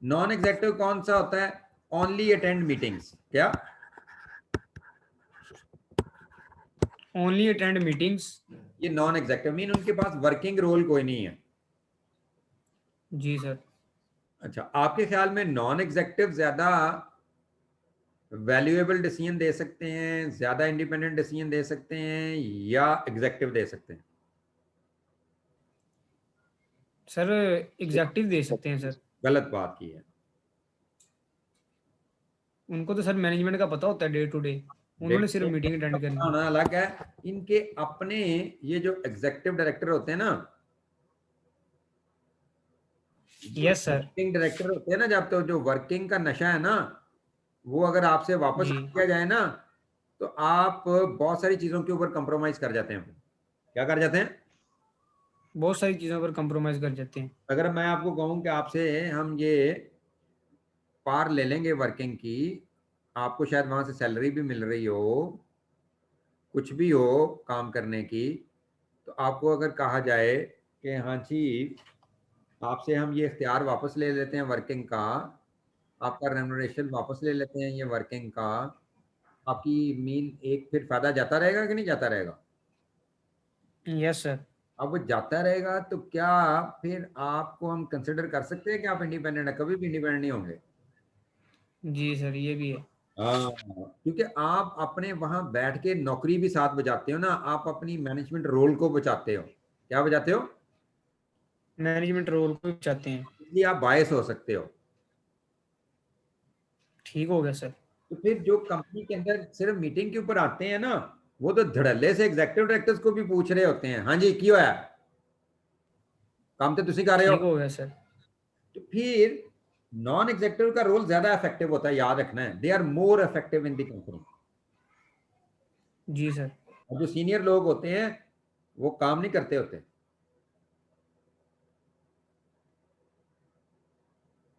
नॉन एग्जीक्यूटिव कौन सा होता है? Only attend meetings. क्या? Only attend meetings. ये नॉन एग्जीक्यूटिव मीन उनके पास वर्किंग रोल कोई नहीं है। जी सर। अच्छा, आपके ख्याल में नॉन एग्जीक्यूटिव ज्यादा वैल्यूएबल डिसीजन दे सकते हैं, ज्यादा इंडिपेंडेंट डिसीजन दे सकते हैं या एग्जीक्यूटिव दे सकते हैं? सर एग्जेक्टिव दे सकते हैं सर। गलत बात की है। उनको तो सर मैनेजमेंट का पता होता है डे टू डे, उन्होंने सिर्फ मीटिंग अटेंड करनी है। होना अलग है। इनके अपने ये जो एग्जीक्यूटिव डायरेक्टर होते हैं ना, यस सर। वर्किंग डायरेक्टर होते हैं ना, जब तो जो वर्किंग का नशा है ना, वो अगर आपसे वापस जी। किया जाए ना, तो आप बहुत सारी चीजों के ऊपर कंप्रोमाइज कर जाते हैं। क्या कर जाते हैं? बहुत सारी चीजों पर कंप्रोमाइज कर जाते हैं। अगर मैं आपको कहूं कि आपसे हम ये पार ले लेंगे वर्किंग की, आपको शायद वहां से सैलरी भी मिल रही हो, कुछ भी हो काम करने की, तो आपको अगर कहा जाए कि हाँ जी आपसे हम ये इख्तियार वापस ले लेते हैं वर्किंग का, आपका रेम्युनरेशन वापस ले लेते हैं ये वर्किंग का, आपकी मीन एक फिर फायदा जाता रहेगा कि नहीं जाता रहेगा? Yes sir. अब वो जाता रहेगा तो क्या फिर आपको हम कंसिडर कर सकते हैं कि आप इंडिपेंडेंट है? कभी भी इंडिपेंडेंट नहीं होंगे। जी सर, ये भी है। हाँ, क्योंकि आप अपने वहां बैठ के नौकरी भी साथ बजाते हो ना, आप अपनी मैनेजमेंट रोल को बचाते हो। क्या बजाते हो? मैनेजमेंट रोल को चाहते हैं। इसलिए आप बायस हो सकते हो। ठीक हो गया सर। तो फिर जो कंपनी के अंदर सिर्फ मीटिंग के ऊपर आते हैं ना, वो तो धड़ल्ले से एग्जीक्यूटिव डायरेक्टर्स को भी पूछ रहे होते हैं, हाँ जी क्यों है काम तो तुसी कर रहे हो। ठीक हो गया सर। तो फिर नॉन एग्जीक्यूटिव का रोल ज्यादा इफेक्टिव होता है, याद रखना है। They are more effective in the company. जी सर। और जो सीनियर लोग होते हैं वो काम नहीं करते होते,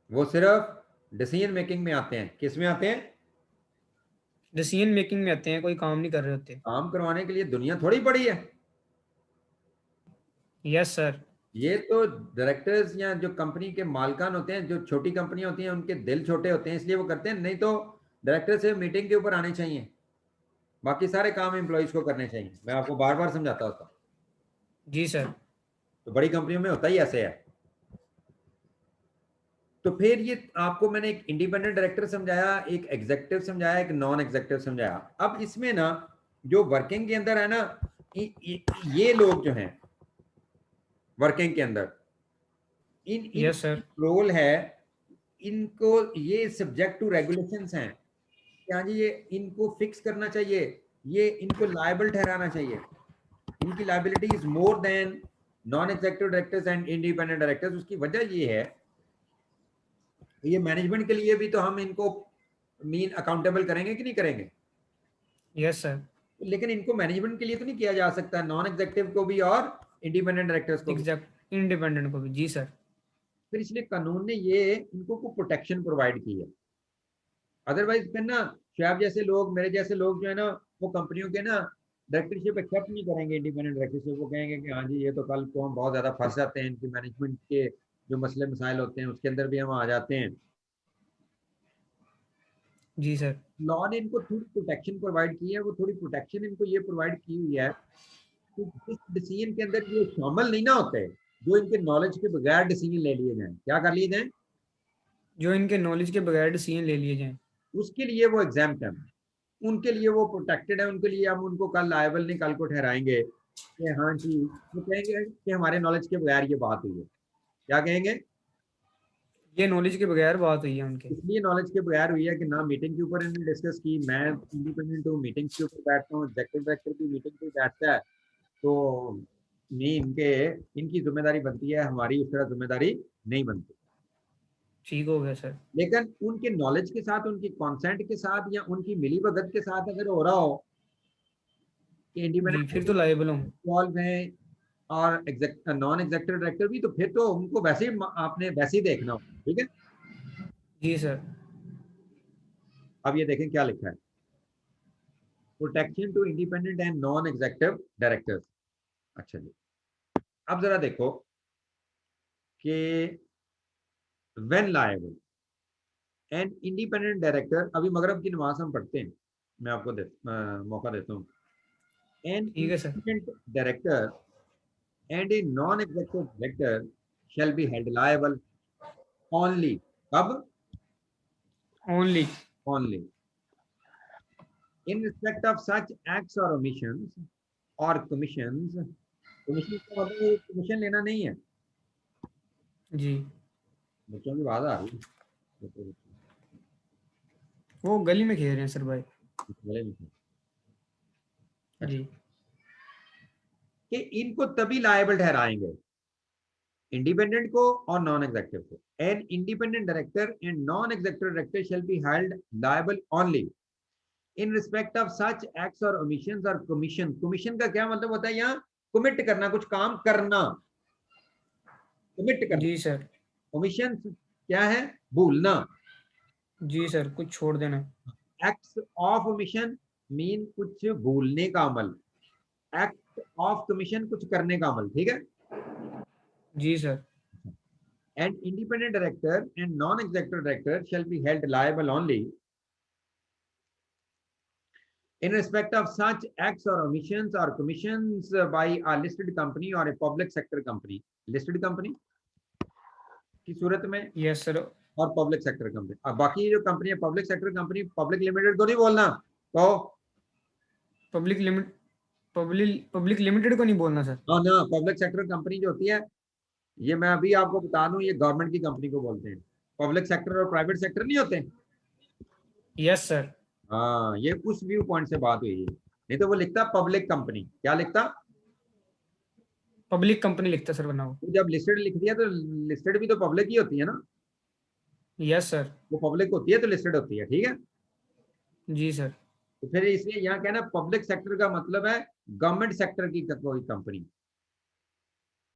वो सिर्फ डिसीजन मेकिंग में आते हैं। किस में आते हैं? डिसीजन मेकिंग में आते हैं, कोई काम नहीं कर रहे होते। काम करवाने के लिए दुनिया थोड़ी पड़ी है। Yes sir. ये तो डायरेक्टर्स या जो कंपनी के मालकान होते हैं, जो छोटी कंपनियां होती हैं, उनके दिल छोटे होते हैं इसलिए वो करते हैं। नहीं तो डायरेक्टर से मीटिंग के ऊपर आने चाहिए, बाकी सारे काम एम्प्लॉइज को करने चाहिए। मैं आपको बार बार समझाता होता हूँ। जी सर। तो बड़ी कंपनियों में होता ही ऐसे है। तो फिर ये आपको मैंने एक इंडिपेंडेंट डायरेक्टर समझाया, एक एग्जीक्यूटिव समझाया, एक नॉन एग्जीक्यूटिव समझाया। अब इसमें ना जो वर्किंग के अंदर है ना, ये लोग जो हैं वर्किंग के अंदर, इन यस सर। रोल है, इनको ये सब्जेक्ट टू रेगुलेशंस हैं। क्या जी ये इनको फिक्स करना चाहिए, ये इनको लायबल ठहराना चाहिए। इनकी liability is more than non executive directors and independent directors. उसकी वजह ये है, ये मैनेजमेंट के लिए भी तो हम इनको मीन अकाउंटेबल करेंगे कि नहीं करेंगे? Yes sir. लेकिन इनको मैनेजमेंट के लिए तो नहीं किया जा सकता, नॉन एग्जीक्यूटिव को भी और इंडिपेंडेंट डायरेक्टर्स को भी। एग्जैक्ट इंडिपेंडेंट को भी। जी सर। फिर इसलिए कानून ने ये इनको को प्रोटेक्शन प्रोवाइड की है। अदरवाइज फिर ना शैब जैसे लोग, मेरे जैसे लोग जो है ना, वो कंपनियों के ना डायरेक्टरशिप एक्सेप्ट नहीं करेंगे, इंडिपेंडेंट डायरेक्टरशिप। वो कहेंगे कि हाँ जी ये तो कल को हम बहुत ज्यादा फंस जाते हैं, इनकी मैनेजमेंट के जो मसले मसाइल होते हैं उसके अंदर भी हम आ जाते हैं। जी सर। लॉ ने इनको थोड़ी प्रोटेक्शन प्रोवाइड की है। वो थोड़ी प्रोटेक्शन इनको ये प्रोवाइड की हुई है कि इस डिसीजन के अंदर ये शामिल नहीं ना होते जो इनके नॉलेज के बगैर डिसीजन ले लिए जाएं। क्या कर लिए जाएं? जो इनके नॉलेज के बगैर डिसीजन ले लिए जाएं, उसके लिए वो एग्जाम्प्ट है, उनके लिए वो प्रोटेक्टेड है। उनके लिए हम उनको कल लायबल नहीं, कल को ठहराएंगे कि हाँ जी, वो कहेंगे कि हमारे नॉलेज के बगैर ये बात हुई है। क्या कहेंगे? ये नॉलेज के बगैर बात हुई है उनके। इसलिए नॉलेज के बगैर हुई है कि ना मीटिंग के ऊपर इन्होंने डिस्कस की। मैं इंडिपेंडेंट हूँ, मीटिंग्स के ऊपर बैठता हूँ, एग्जीक्यूटिव डायरेक्टर भी मीटिंग पे बैठता है, तो नहीं इनकी जिम्मेदारी बनती है, हमारी उस तरह जिम्मेदारी नहीं बनती। ठीक हो गया सर। लेकिन उनके नॉलेज के साथ, उनकी कॉन्सेंट के साथ या उनकी मिली भगत के साथ अगर हो रहा हो कि जी, फिर इंडिपेंडेंट तो लायबल हूँ। इन्वॉल्व हैं और नॉन एग्जीक्यूटिव डायरेक्टर भी, तो फिर तो उनको वैसे ही आपने वैसे ही देखना हो, ठीक है। जी सर। अब ये देखें क्या लिखा है, protection to independent and non executive directors. अच्छा जी, अब जरा देखो कि when liable and independent director, अभी मगरब की नमाज हम पढ़ते हैं, मैं आपको मौका देता हूँ। एन ठीक है सर। Independent director and a non executive director shall be held liable only, कब? Only. Only in respect of such acts or omissions or commissions। Commission का मतलब कमीशन लेना नहीं है। जी। बच्चों की बात आ रही है, वो गली में खेल रहे हैं सर भाई। गले में। जी। कि इनको तभी लायबल ठहराएंगे, इंडिपेंडेंट को और नॉन एग्जीक्यूटिव को। An independent director and non executive director shall be held liable only in respect of such acts और ओमिशंस और कमीशन। कमीशन का क्या मतलब होता है? यहाँ कमिट करना, कुछ काम करना, कमिट करना। जी सर। ओमिशन क्या है? भूलना। जी सर, कुछ छोड़ देना। एक्ट्स ऑफ ओमिशन मीन कुछ भूलने का अमल, एक्ट ऑफ कमीशन कुछ करने का अमल, ठीक है। जी sir. And independent director and non executive director shall be held liable only in respect of such acts or omissions or commissions by a listed company or a public sector company। listed company की सूरत में यस सर। और पब्लिक सेक्टर कंपनी। अब बाकी जो कंपनी है public sector company, public limited को नहीं बोलना, तो पब्लिक लिमिटेड को नहीं बोलना सर। हाँ ना, पब्लिक सेक्टर कंपनी जो होती है, ये मैं अभी आपको बता दूं, ये गवर्नमेंट की कंपनी को बोलते हैं। पब्लिक सेक्टर और प्राइवेट सेक्टर नहीं होते। Yes sir. हाँ, ये उस व्यू पॉइंट से बात हुई है, नहीं तो वो लिखता पब्लिक कंपनी। क्या लिखता? पब्लिक कंपनी लिखता सर बना वो। तो जब लिस्टेड लिख दिया तो लिस्टेड भी तो पब्लिक ही होती है ना, यस सर। वो पब्लिक होती है तो लिस्टेड होती है, ठीक है। जी सर। तो फिर इसलिए यहाँ कहना पब्लिक सेक्टर का मतलब है गवर्नमेंट सेक्टर की कोई कंपनी,